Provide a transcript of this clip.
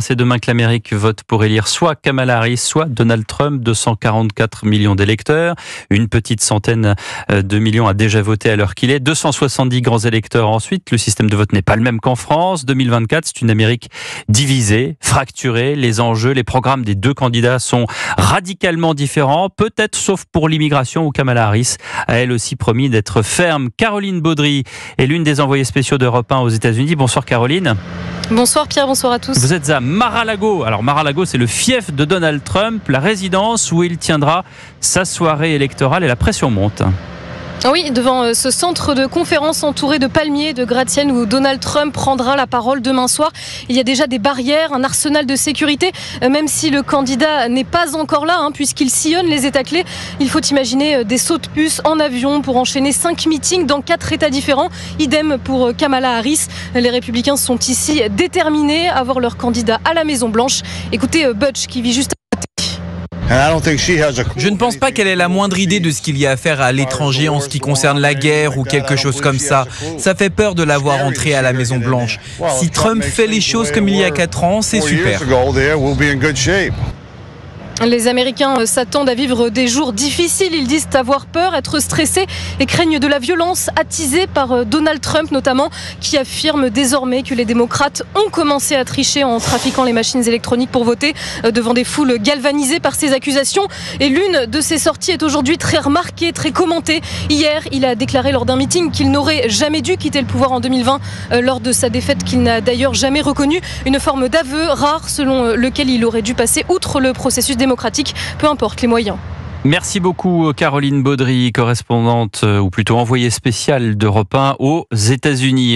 C'est demain que l'Amérique vote pour élire soit Kamala Harris, soit Donald Trump, 244 millions d'électeurs. Une petite centaine de millions a déjà voté à l'heure qu'il est. 270 grands électeurs ensuite. Le système de vote n'est pas le même qu'en France. 2024, c'est une Amérique divisée, fracturée. Les enjeux, les programmes des deux candidats sont radicalement différents. Peut-être sauf pour l'immigration où Kamala Harris a elle aussi promis d'être ferme. Caroline Baudry est l'une des envoyées spéciaux d'Europe 1 aux États-Unis. Bonsoir Caroline. Bonsoir Pierre, bonsoir à tous. Vous êtes à Mar-a-Lago. Alors Mar-a-Lago, c'est le fief de Donald Trump, la résidence où il tiendra sa soirée électorale et la pression monte. Oui, devant ce centre de conférence entouré de palmiers, de gratte-ciel où Donald Trump prendra la parole demain soir. Il y a déjà des barrières, un arsenal de sécurité, même si le candidat n'est pas encore là, puisqu'il sillonne les États clés. Il faut imaginer des sauts de puce en avion pour enchaîner 5 meetings dans 4 États différents. Idem pour Kamala Harris. Les républicains sont ici déterminés à voir leur candidat à la Maison-Blanche. Écoutez Butch qui vit juste à côté. Je ne pense pas qu'elle ait la moindre idée de ce qu'il y a à faire à l'étranger en ce qui concerne la guerre ou quelque chose comme ça. Ça fait peur de la voir entrer à la Maison-Blanche. Si Trump fait les choses comme il y a 4 ans, c'est super. Les Américains s'attendent à vivre des jours difficiles. Ils disent avoir peur, être stressés et craignent de la violence attisée par Donald Trump notamment, qui affirme désormais que les démocrates ont commencé à tricher en trafiquant les machines électroniques pour voter devant des foules galvanisées par ces accusations. Et l'une de ces sorties est aujourd'hui très remarquée, très commentée. Hier, il a déclaré lors d'un meeting qu'il n'aurait jamais dû quitter le pouvoir en 2020 lors de sa défaite qu'il n'a d'ailleurs jamais reconnue. Une forme d'aveu rare selon lequel il aurait dû passer outre le processus démocratique, peu importe les moyens. Merci beaucoup Caroline Baudry, correspondante ou plutôt envoyée spéciale d'Europe 1 aux États-Unis.